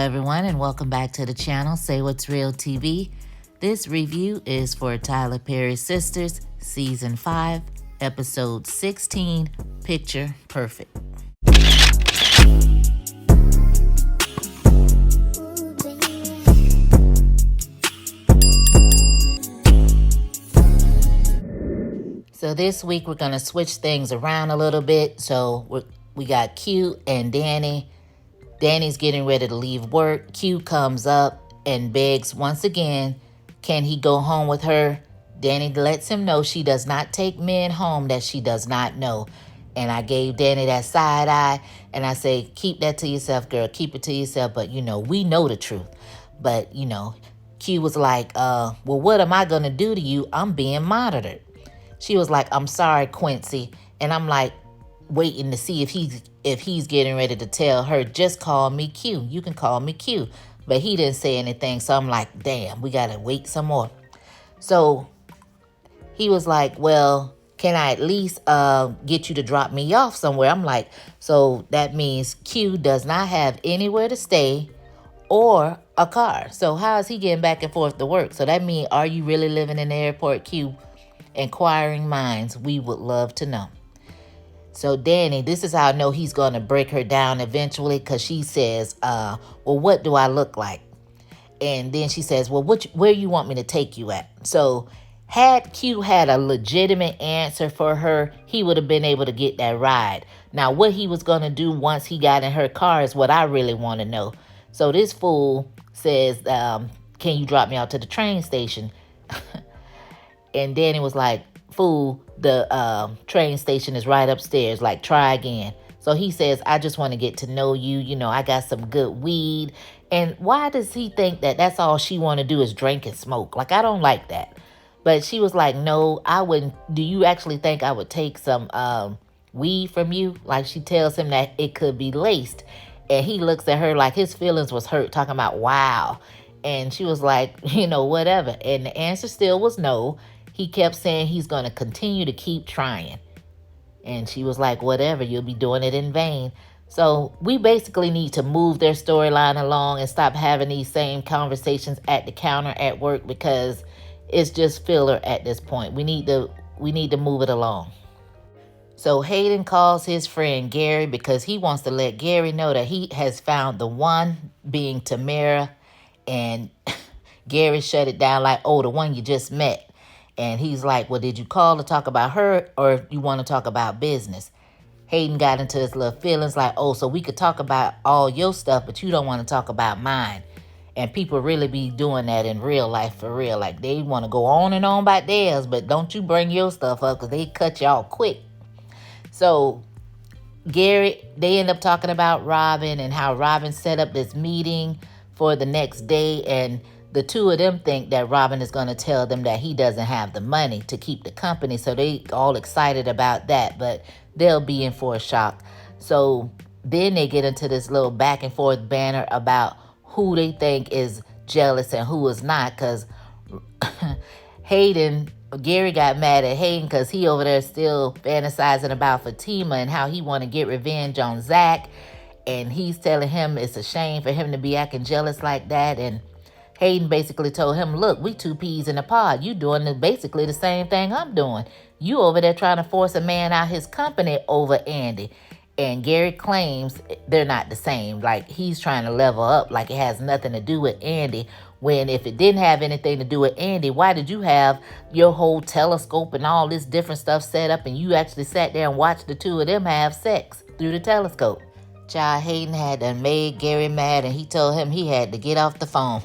everyone, and welcome back to the channel, Say What's Real TV. This review is for Tyler Perry's Sistas, Season 5, Episode 16, Picture Perfect. So this week we're going to switch things around a little bit. So we got Q and Danny. Danny's getting ready to leave work. Q comes up and begs once again, can he go home with her? Danny lets him know she does not take men home that she does not know. And I gave Danny that side eye and I say, keep that to yourself, girl. Keep it to yourself. But, we know the truth. But, Q was like, well, what am I going to do to you? I'm being monitored. She was like, I'm sorry, Quincy. And I'm like, waiting to see if he's getting ready to tell her, just call me Q. You can call me Q. But he didn't say anything. So I'm like, damn, we got to wait some more. So he was like, well, can I at least get you to drop me off somewhere? I'm like, so that means Q does not have anywhere to stay or a car. So how is he getting back and forth to work? So that means, are you really living in the airport, Q? Inquiring minds, we would love to know. So Danny, this is how I know he's going to break her down eventually, because she says, well, what do I look like? And then she says, well, where you want me to take you at? So had Q had a legitimate answer for her, he would have been able to get that ride. Now, what he was going to do once he got in her car is what I really want to know. So this fool says, can you drop me out to the train station? And Danny was like, fool, the train station is right upstairs. Like, try again. So he says, I just want to get to know you. I got some good weed. And why does he think that that's all she want to do is drink and smoke? Like, I don't like that. But she was like, no, I wouldn't. Do you actually think I would take some weed from you? Like, she tells him that it could be laced. And he looks at her like his feelings was hurt, talking about, wow. And she was like, whatever. And the answer still was no. He kept saying he's going to continue to keep trying. And she was like, whatever, you'll be doing it in vain. So we basically need to move their storyline along and stop having these same conversations at the counter at work, because it's just filler at this point. We need to move it along. So Hayden calls his friend Gary because he wants to let Gary know that he has found the one, being Tamara. And Gary shut it down like, oh, the one you just met. And he's like, well, did you call to talk about her or you want to talk about business? Hayden got into his little feelings like, oh, so we could talk about all your stuff, but you don't want to talk about mine. And people really be doing that in real life for real. Like, they want to go on and on about theirs, but don't you bring your stuff up because they cut y'all quick. So Gary, they end up talking about Robin and how Robin set up this meeting for the next day. And the two of them think that Robin is going to tell them that he doesn't have the money to keep the company. So they all excited about that, but they'll be in for a shock. So then they get into this little back and forth banner about who they think is jealous and who is not. Because Gary got mad at Hayden because he over there still fantasizing about Fatima and how he want to get revenge on Zach. And he's telling him it's a shame for him to be acting jealous like that. And Hayden basically told him, look, we two peas in a pod. You doing basically the same thing I'm doing. You over there trying to force a man out his company over Andy. And Gary claims they're not the same. Like, he's trying to level up like it has nothing to do with Andy. When if it didn't have anything to do with Andy, why did you have your whole telescope and all this different stuff set up and you actually sat there and watched the two of them have sex through the telescope? Child, Hayden had done made Gary mad and he told him he had to get off the phone.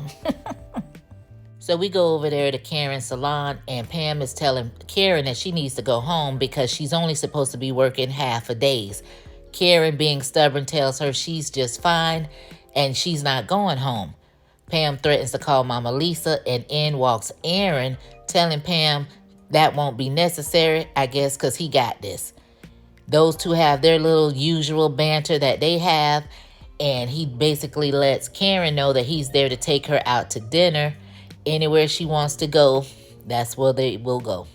So we go over there to Karen's salon and Pam is telling Karen that she needs to go home because she's only supposed to be working half a days. Karen, being stubborn, tells her she's just fine and she's not going home. Pam threatens to call Mama Lisa and in walks Aaron, telling Pam that won't be necessary, I guess, because he got this. Those two have their little usual banter that they have, and he basically lets Karen know that he's there to take her out to dinner. Anywhere she wants to go, that's where they will go.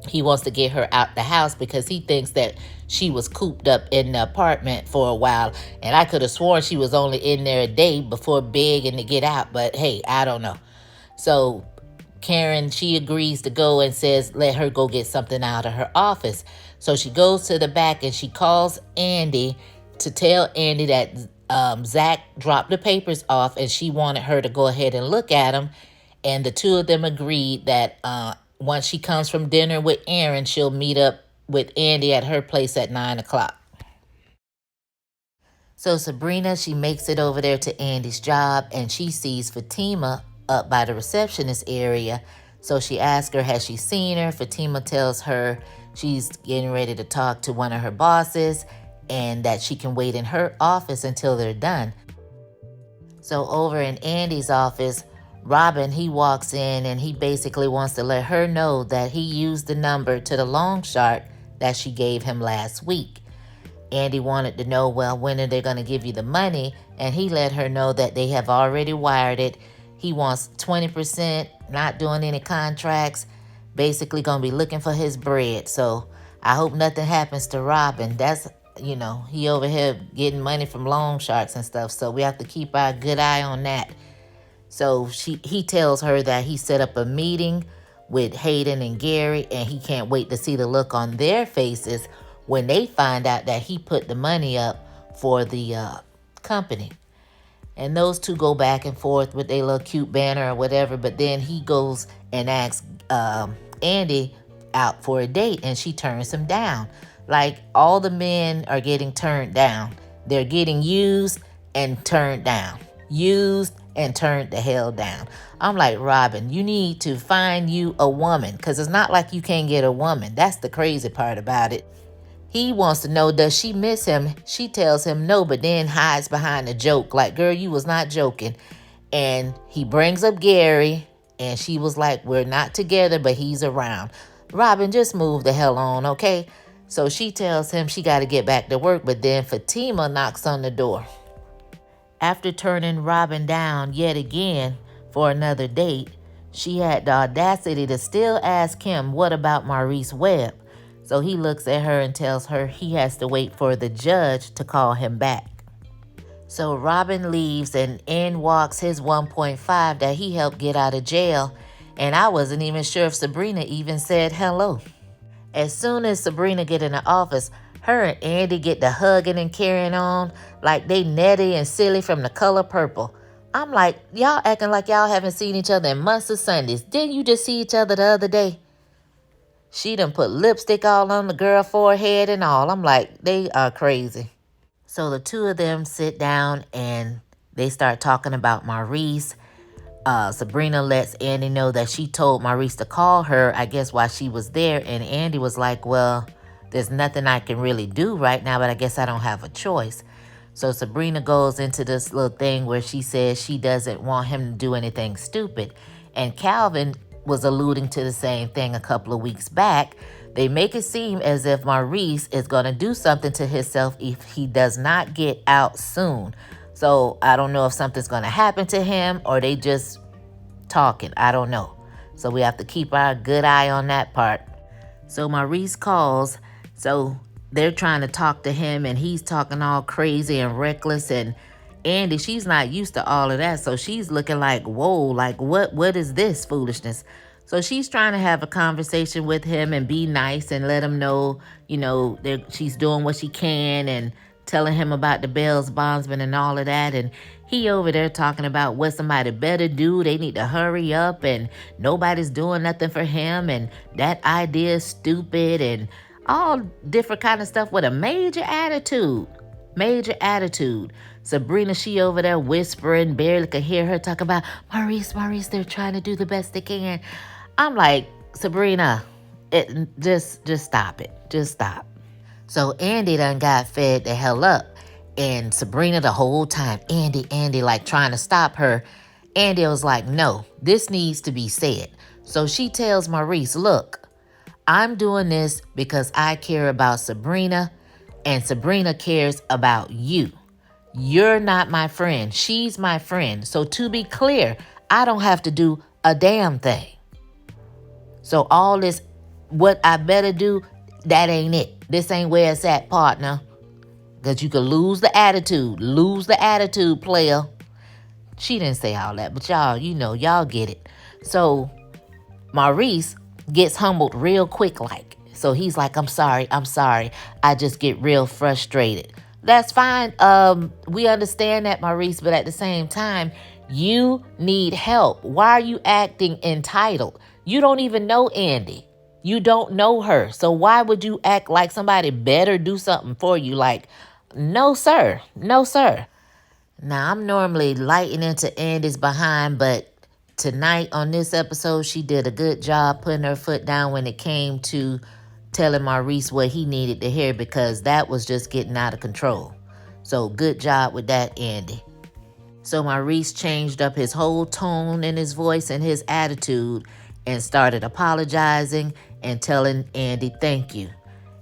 He wants to get her out the house because he thinks that she was cooped up in the apartment for a while. And I could have sworn she was only in there a day before begging to get out. But hey, I don't know. So Karen, she agrees to go and says, let her go get something out of her office. So she goes to the back and she calls Andy to tell Andy that Zach dropped the papers off and she wanted her to go ahead and look at them. And the two of them agreed that once she comes from dinner with Aaron, she'll meet up with Andy at her place at 9 o'clock. So Sabrina, she makes it over there to Andy's job and she sees Fatima up by the receptionist area. So she asks her, has she seen her? Fatima tells her she's getting ready to talk to one of her bosses and that she can wait in her office until they're done. So over in Andy's office, Robin, he walks in and he basically wants to let her know that he used the number to the long shot that she gave him last week. Andy wanted to know, well, when are they going to give you the money? And he let her know that they have already wired it. He wants 20%, not doing any contracts, basically going to be looking for his bread. So I hope nothing happens to Robin. That's, he over here getting money from loan sharks and stuff. So we have to keep our good eye on that. So he tells her that he set up a meeting with Hayden and Gary, and he can't wait to see the look on their faces when they find out that he put the money up for the company. And those two go back and forth with their little cute banner or whatever, but then he goes and asks Andy out for a date, and she turns him down. Like, all the men are getting turned down. They're getting used and turned down. Used and turned the hell down. I'm like, Robin, you need to find you a woman, because it's not like you can't get a woman. That's the crazy part about it. He wants to know, does she miss him? She tells him no, but then hides behind a joke. Like, girl, you was not joking. And he brings up Gary, and she was like, we're not together, but he's around. Robin, just move the hell on, okay? So she tells him she got to get back to work, but then Fatima knocks on the door. After turning Robin down yet again for another date, she had the audacity to still ask him, what about Maurice Webb? So he looks at her and tells her he has to wait for the judge to call him back. So Robin leaves and in walks his 1.5 that he helped get out of jail. And I wasn't even sure if Sabrina even said hello. As soon as Sabrina get in the office, her and Andy get to hugging and carrying on like they Nettie and Silly from The Color Purple. I'm like, y'all acting like y'all haven't seen each other in months of Sundays. Didn't you just see each other the other day? She done put lipstick all on the girl's forehead and all. I'm like, they are crazy. So the two of them sit down and they start talking about Maurice. Sabrina lets Andy know that she told Maurice to call her, I guess, while she was there. And Andy was like, well, there's nothing I can really do right now, but I guess I don't have a choice. So Sabrina goes into this little thing where she says she doesn't want him to do anything stupid. And Calvin was alluding to the same thing a couple of weeks back. They make it seem as if Maurice is going to do something to himself if he does not get out soon. So I don't know if something's going to happen to him or they just talking. I don't know. So we have to keep our good eye on that part. So Maurice calls. So they're trying to talk to him and he's talking all crazy and reckless. And Andy, she's not used to all of that. So she's looking like, whoa, like what is this foolishness? So she's trying to have a conversation with him and be nice and let him know, she's doing what she can and telling him about the Bell's bondsman and all of that. And he over there talking about what somebody better do. They need to hurry up and nobody's doing nothing for him. And that idea is stupid and all different kind of stuff with a major attitude. Major attitude. Sabrina, she over there whispering, barely could hear her talk about Maurice, they're trying to do the best they can. I'm like, Sabrina, just stop it. Just stop. So Andy done got fed the hell up. And Sabrina the whole time, Andy, like trying to stop her. Andy was like, no, this needs to be said. So she tells Maurice, look, I'm doing this because I care about Sabrina and Sabrina cares about you. You're not my friend. She's my friend. So to be clear, I don't have to do a damn thing. So all this what I better do, that ain't it. This ain't where it's at, partner. Because you could lose the attitude. Lose the attitude, player. She didn't say all that, but y'all, y'all get it. So Maurice gets humbled real quick like. So he's like, I'm sorry. I just get real frustrated. That's fine. We understand that, Maurice, but at the same time, you need help. Why are you acting entitled? You don't even know Andy. You don't know her. So why would you act like somebody better do something for you? Like, no, sir. No, sir. Now, I'm normally lighting into Andy's behind, but tonight on this episode, she did a good job putting her foot down when it came to telling Maurice what he needed to hear, because that was just getting out of control. So good job with that, Andy. So Maurice changed up his whole tone in his voice and his attitude and started apologizing and telling Andy thank you.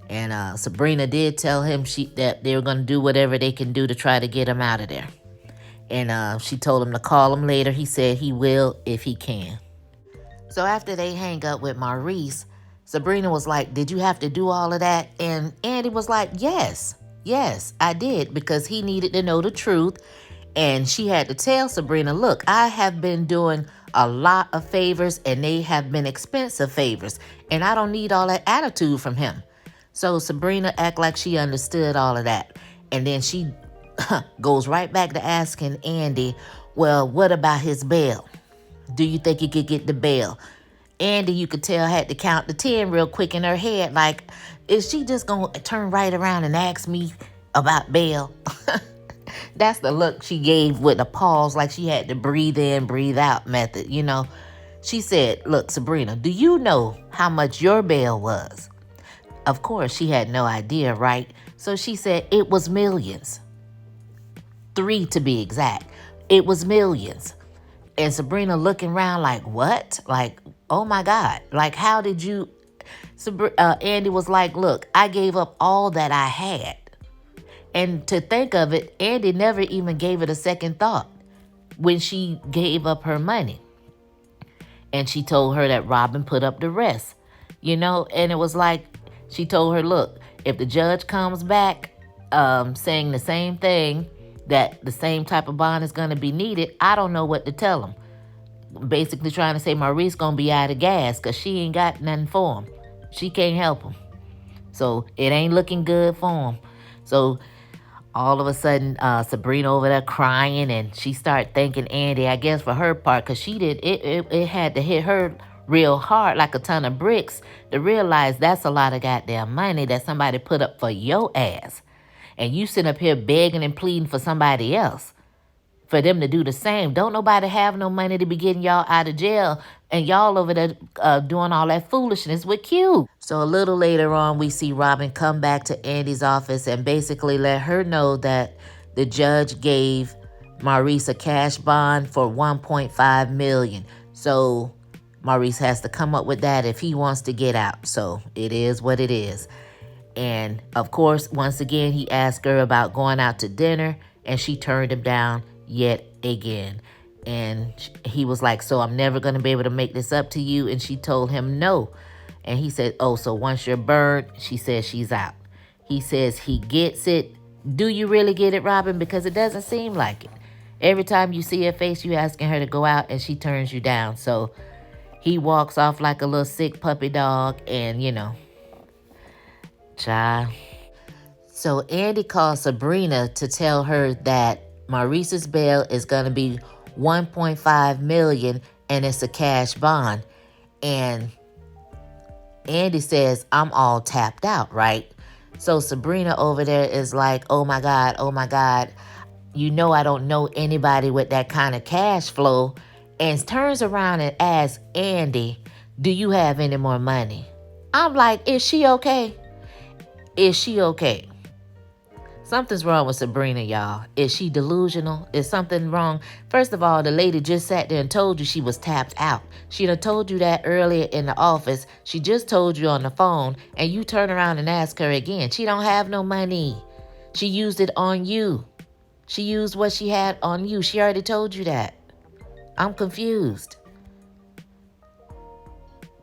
And Sabrina did tell him that they were going to do whatever they can do to try to get him out of there. And she told him to call him later. He said he will if he can. So after they hang up with Maurice, Sabrina was like, did you have to do all of that? And Andy was like, yes, I did, because he needed to know the truth. And she had to tell Sabrina, look, I have been doing a lot of favors and they have been expensive favors. And I don't need all that attitude from him. So Sabrina act like she understood all of that. And then she goes right back to asking Andy, well, what about his bail? Do you think he could get the bail? Andy, you could tell, had to count to 10 real quick in her head. Like, is she just going to turn right around and ask me about bail? That's the look she gave with a pause, like she had to breathe in, breathe out method, She said, look, Sabrina, do you know how much your bail was? Of course, she had no idea, right? So she said it was millions. 3 to be exact. It was millions. And Sabrina looking around like, what? Like, oh my God. Like, how did you... Andy was like, look, I gave up all that I had. And to think of it, Andy never even gave it a second thought when she gave up her money. And she told her that Robin put up the rest, and it was like, she told her, look, if the judge comes back saying the same thing, that the same type of bond is going to be needed, I don't know what to tell him. Basically trying to say Maurice going to be out of gas because she ain't got nothing for him. She can't help him. So it ain't looking good for him. So all of a sudden, Sabrina over there crying, and she started thanking Andy, I guess, for her part, because she did, it had to hit her real hard like a ton of bricks to realize that's a lot of goddamn money that somebody put up for your ass. And you sit up here begging and pleading for somebody else, for them to do the same. Don't nobody have no money to be getting y'all out of jail, and y'all over there doing all that foolishness with Q. So a little later on, we see Robin come back to Andy's office and basically let her know that the judge gave Maurice a cash bond for $1.5 million. So Maurice has to come up with that if he wants to get out. So it is what it is. And of course, once again, he asked her about going out to dinner, and she turned him down yet again. And he was like, so I'm never going to be able to make this up to you. And she told him no. And he said, oh, so once you're burned, she says she's out. He says he gets it. Do you really get it, Robin? Because it doesn't seem like it. Every time you see her face, you asking her to go out, and she turns you down. So he walks off like a little sick puppy dog, and, child. So Andy called Sabrina to tell her that Maurice's bail is going to be $1.5 million, and it's a cash bond. And Andy says, I'm all tapped out, right? So Sabrina over there is like, oh my God. I don't know anybody with that kind of cash flow. And turns around and asks Andy, do you have any more money? I'm like, is she okay? Is she okay? Something's wrong with Sabrina, y'all. Is she delusional? Is something wrong? First of all, the lady just sat there and told you she was tapped out. She done told you that earlier in the office. She just told you on the phone, and you turn around and ask her again. She don't have no money. She used it on you. She used what she had on you. She already told you that. I'm confused.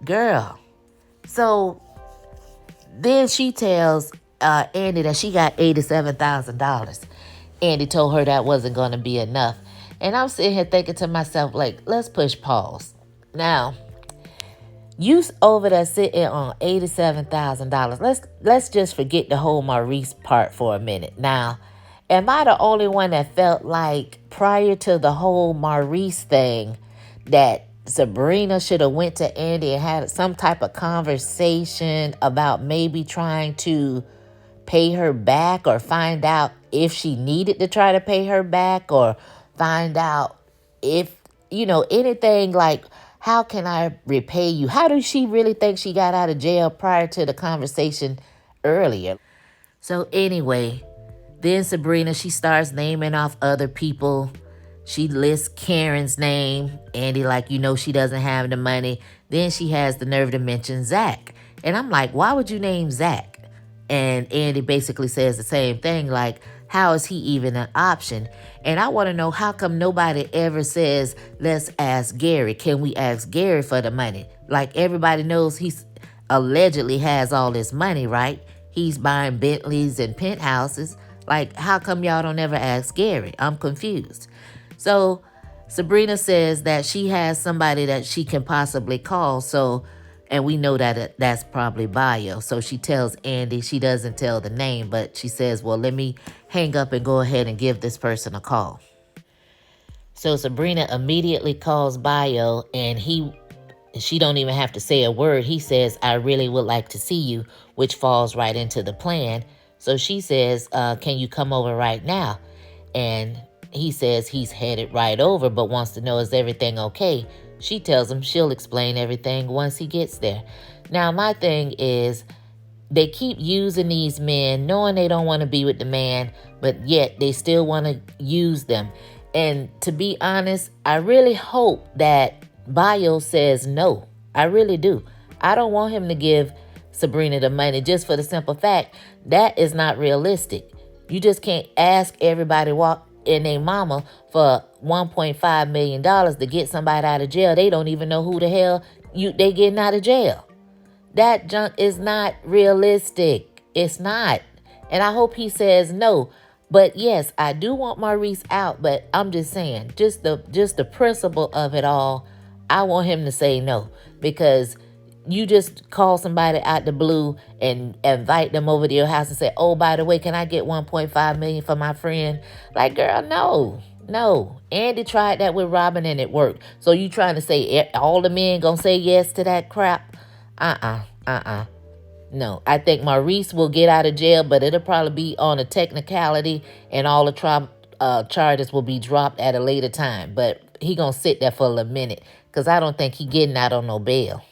Girl, So then she tells Andy that she got $87,000. Andy told her that wasn't going to be enough. And I'm sitting here thinking to myself, like, let's push pause. Now, you over there sitting on $87,000. Let's just forget the whole Maurice part for a minute. Now, am I the only one that felt like prior to the whole Maurice thing that Sabrina should have went to Andy and had some type of conversation about maybe trying to pay her back, or find out if she needed to try to pay her back, or find out if, anything like, how can I repay you? How does she really think she got out of jail prior to the conversation earlier? So anyway, then Sabrina, she starts naming off other people. She lists Karen's name. Andy, like, she doesn't have the money. Then she has the nerve to mention Zach. And I'm like, why would you name Zach? And Andy basically says the same thing, like, how is he even an option? And I want to know, how come nobody ever says, let's ask Gary? Can we ask Gary for the money? Like, everybody knows he's allegedly has all this money, right? He's buying Bentleys and penthouses. Like, how come y'all don't ever ask Gary? I'm confused. So Sabrina says that she has somebody that she can possibly call. And we know that that's probably Bio. So she tells Andy, she doesn't tell the name, but she says, well, let me hang up and go ahead and give this person a call. So Sabrina immediately calls Bio, and she don't even have to say a word. He says, I really would like to see you, which falls right into the plan. So she says, can you come over right now? And he says he's headed right over, but wants to know, is everything okay? She tells him she'll explain everything once he gets there. Now, my thing is, they keep using these men, knowing they don't want to be with the man, but yet they still want to use them. And to be honest, I really hope that Bio says no. I really do. I don't want him to give Sabrina the money, just for the simple fact that is not realistic. You just can't ask everybody walk in their mama for $1.5 million to get somebody out of jail. They don't even know who the hell they getting out of jail. That junk is not realistic. It's not. And I hope he says no. But yes, I do want Maurice out, but I'm just saying, just the principle of it all, I want him to say no, because you just call somebody out the blue and invite them over to your house and say, oh, by the way, can I get 1.5 million for my friend? Like, girl, no. Andy tried that with Robin and it worked. So you trying to say all the men gonna say yes to that crap? No, I think Maurice will get out of jail, but it'll probably be on a technicality, and all the charges will be dropped at a later time. But he gonna sit there for a minute, because I don't think he getting out on no bail.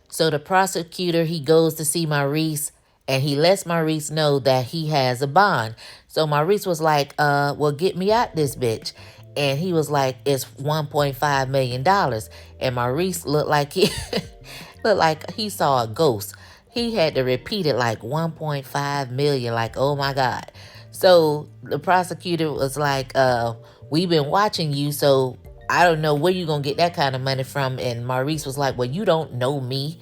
So the prosecutor, he goes to see Maurice, and he lets Maurice know that he has a bond. So Maurice was like, well, get me out this bitch. And he was like, it's $1.5 million. And Maurice looked like he saw a ghost. He had to repeat it like 1.5 million, like, oh my God. So the prosecutor was like, we've been watching you, so I don't know where you're going to get that kind of money from. And Maurice was like, well, you don't know me.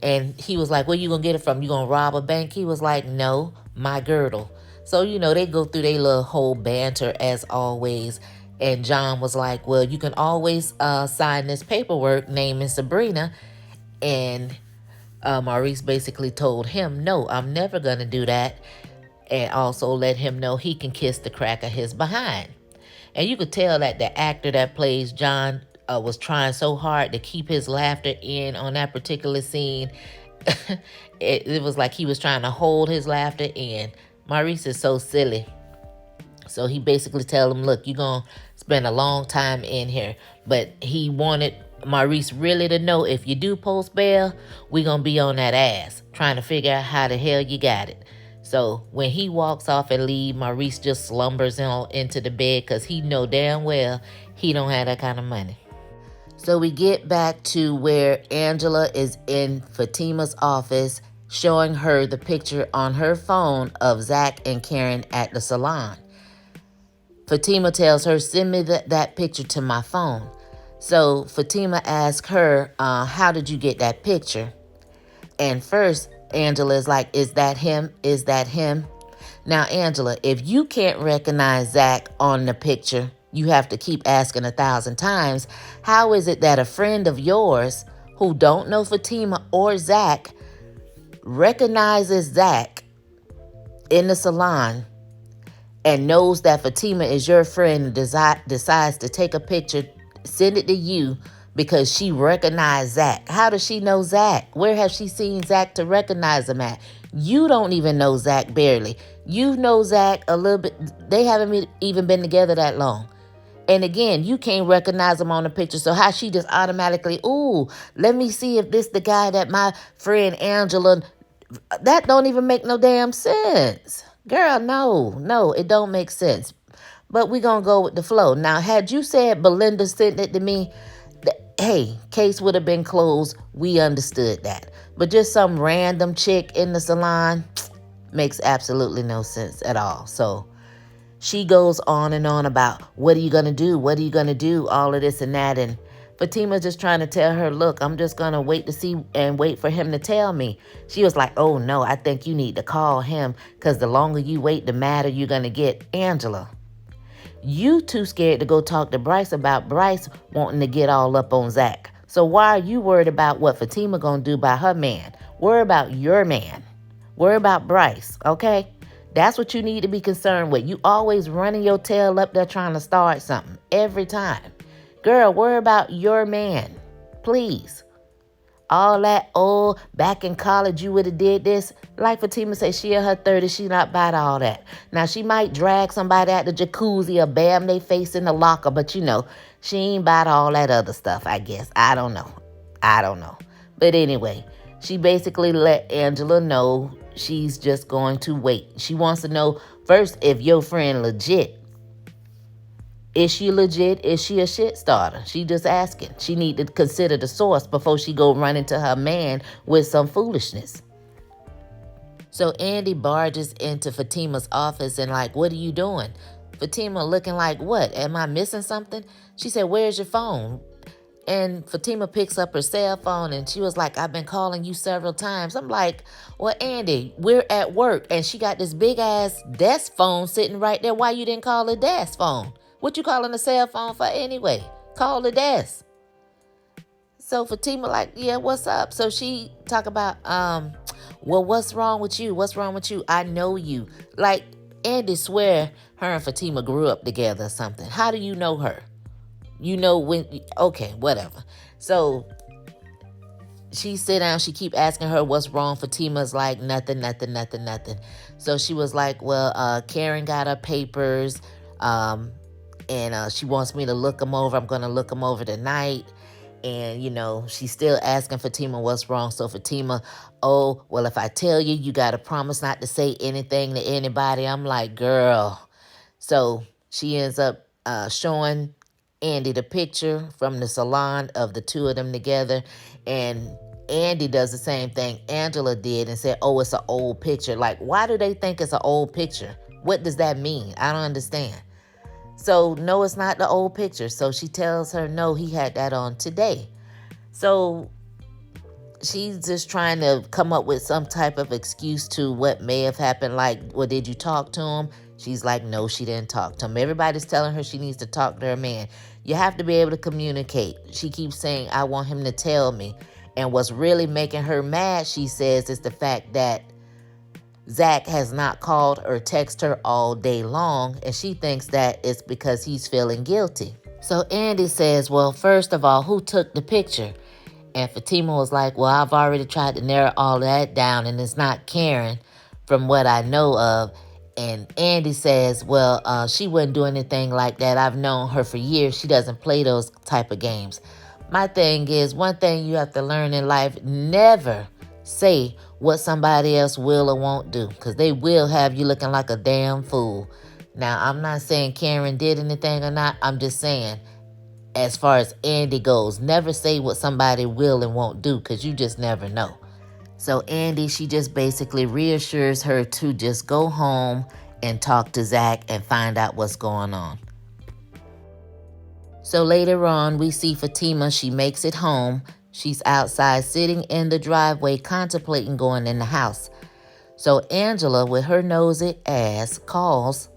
And he was like, where you going to get it from? You going to rob a bank? He was like, no, my girdle. So, they go through their little whole banter as always. And John was like, well, you can always sign this paperwork naming Sabrina. And Maurice basically told him, no, I'm never going to do that. And also let him know he can kiss the crack of his behind. And you could tell that the actor that plays John was trying so hard to keep his laughter in on that particular scene. It was like he was trying to hold his laughter in. Maurice is so silly. So he basically tell him, look, you're going to spend a long time in here. But he wanted Maurice really to know, if you do post bail, we're going to be on that ass, trying to figure out how the hell you got it. So when he walks off and leave, Maurice just slumbers into the bed, because he know damn well he don't have that kind of money. So we get back to where Angela is in Fatima's office, showing her the picture on her phone of Zach and Karen at the salon. Fatima tells her, send me that picture to my phone. So Fatima asks her, how did you get that picture? And first, Angela is like, is that him? Is that him? Now, Angela, if you can't recognize Zach on the picture, you have to keep asking 1,000 times, how is it that a friend of yours who don't know Fatima or Zach recognizes Zach in the salon and knows that Fatima is your friend and decides to take a picture, send it to you because she recognized Zach? How does she know Zach? Where has she seen Zach to recognize him at? You don't even know Zach barely. You know Zach a little bit. They haven't even been together that long. And again, you can't recognize him on the picture. So how she just automatically, ooh, let me see if this the guy that my friend Angela, that don't even make no damn sense. Girl, no, it don't make sense. But we gonna go with the flow. Now, had you said Belinda sent it to me, hey, case would have been closed. We understood that. But just some random chick in the salon makes absolutely no sense at all. So she goes on and on about, what are you going to do? What are you going to do? All of this and that. And Fatima just trying to tell her, look, I'm just going to wait to see and wait for him to tell me. She was like, oh, no, I think you need to call him because the longer you wait, the madder you're going to get. Angela, you too scared to go talk to Bryce about Bryce wanting to get all up on Zach. So why are you worried about what Fatima going to do by her man? Worry about your man. Worry about Bryce, okay? That's what you need to be concerned with. You always running your tail up there trying to start something every time. Girl, worry about your man, please. All that, oh, back in college you would have did this. Like Fatima say, she in her 30s, she not about all that. Now, she might drag somebody out the jacuzzi or bam they face in the locker, but you know, she ain't about all that other stuff, I guess. I don't know. But anyway, she basically let Angela know she's just going to wait. She wants to know first if your friend legit. Is she legit? Is she a shit starter? She just asking. She need to consider the source before she go run into her man with some foolishness. So Andy barges into Fatima's office and like, what are you doing? Fatima looking like, what? Am I missing something? She said, where's your phone? And Fatima picks up her cell phone and she was like, I've been calling you several times. I'm like, well, Andy, we're at work and she got this big ass desk phone sitting right there. Why you didn't call the desk phone? What you calling a cell phone for anyway? Call the desk. So Fatima like, yeah, what's up? So she talk about, well, what's wrong with you? What's wrong with you? I know you. Like, Andy swear her and Fatima grew up together or something. How do you know her? You know when, okay, whatever. So she sit down, she keep asking her what's wrong. Fatima's like, nothing. So she was like, well, Karen got her papers, and she wants me to look them over. I'm going to look them over tonight. And, you know, she's still asking Fatima what's wrong. So Fatima, oh, well, if I tell you, you got to promise not to say anything to anybody. I'm like, girl. So she ends up showing Andy the picture from the salon of the two of them together. And Andy does the same thing Angela did and said, oh, it's an old picture. Like, why do they think it's an old picture? What does that mean? I don't understand. So, no, it's not the old picture. So she tells her, no, he had that on today. So she's just trying to come up with some type of excuse to what may have happened. Like, well, did you talk to him? She's like, no, she didn't talk to him. Everybody's telling her she needs to talk to her man. You have to be able to communicate. She keeps saying, I want him to tell me. And what's really making her mad, she says, is the fact that Zach has not called or texted her all day long, and she thinks that it's because he's feeling guilty. So Andy says, well, first of all, who took the picture? And Fatima was like, well, I've already tried to narrow all that down, and it's not Karen from what I know of. And Andy says, well, she wouldn't do anything like that. I've known her for years. She doesn't play those type of games. My thing is, one thing you have to learn in life, never say what somebody else will or won't do, because they will have you looking like a damn fool. Now, I'm not saying Karen did anything or not. I'm just saying, as far as Andy goes, never say what somebody will and won't do, because you just never know. So Andy, she just basically reassures her to just go home and talk to Zach and find out what's going on. So later on, we see Fatima. She makes it home. She's outside sitting in the driveway contemplating going in the house. So Angela, with her nosy ass, calls,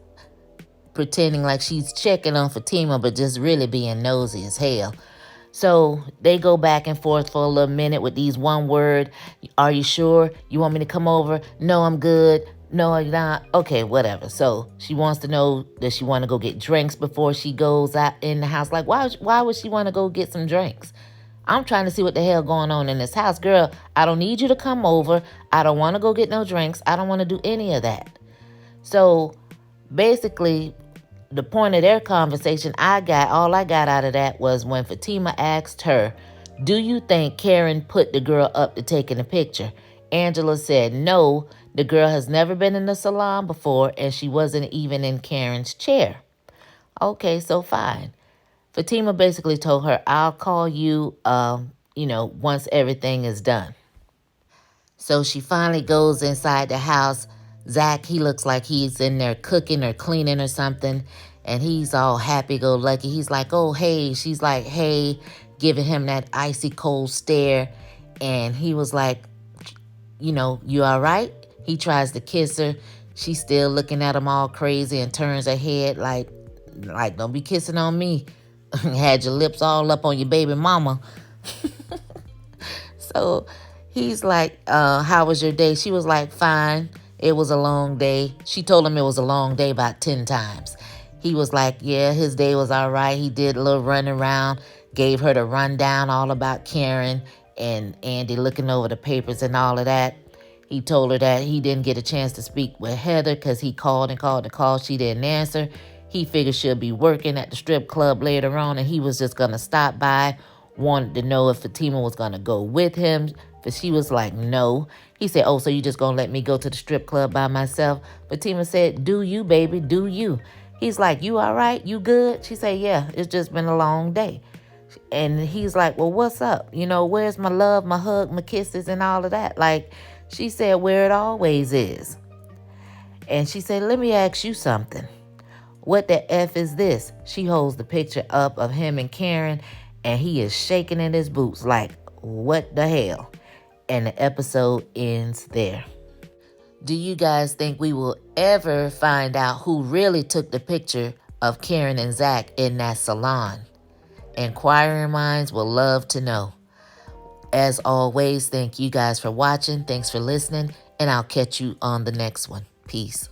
pretending like she's checking on Fatima, but just really being nosy as hell. So they go back and forth for a little minute with these one word. Are you sure? You want me to come over? No, I'm good. No, you're not. Okay, whatever. So she wants to know, does she want to go get drinks before she goes out in the house? Like, why would she want to go get some drinks? I'm trying to see what the hell going on in this house. Girl, I don't need you to come over. I don't want to go get no drinks. I don't want to do any of that. So basically, the point of their conversation, all I got out of that was when Fatima asked her, do you think Karen put the girl up to taking a picture? Angela said no, the girl has never been in the salon before and she wasn't even in Karen's chair. Okay, so fine. Fatima basically told her, I'll call you, once everything is done. So she finally goes inside the house. Zach, he looks like he's in there cooking or cleaning or something. And he's all happy-go-lucky. He's like, oh, hey. She's like, hey, giving him that icy cold stare. And he was like, you all right? He tries to kiss her. She's still looking at him all crazy and turns her head like, don't be kissing on me. Had your lips all up on your baby mama. So he's like, how was your day? She was like, fine. It was a long day. She told him it was a long day about 10 times. He was like, yeah, his day was all right. He did a little running around, gave her the rundown all about Karen and Andy looking over the papers and all of that. He told her that he didn't get a chance to speak with Heather because he called and called the call. She didn't answer. He figured she'll be working at the strip club later on and he was just going to stop by. Wanted to know if Fatima was going to go with him. But she was like, no. He said, oh, so you just going to let me go to the strip club by myself? Fatima said, do you, baby, do you. He's like, you all right? You good? She said, yeah, it's just been a long day. And he's like, well, what's up? Where's my love, my hug, my kisses, and all of that? Like, she said, where it always is. And she said, let me ask you something. What the F is this? She holds the picture up of him and Karen, and he is shaking in his boots like, what the hell? And the episode ends there. Do you guys think we will ever find out who really took the picture of Karen and Zach in that salon? Inquiring minds will love to know. As always, thank you guys for watching. Thanks for listening, and I'll catch you on the next one. Peace.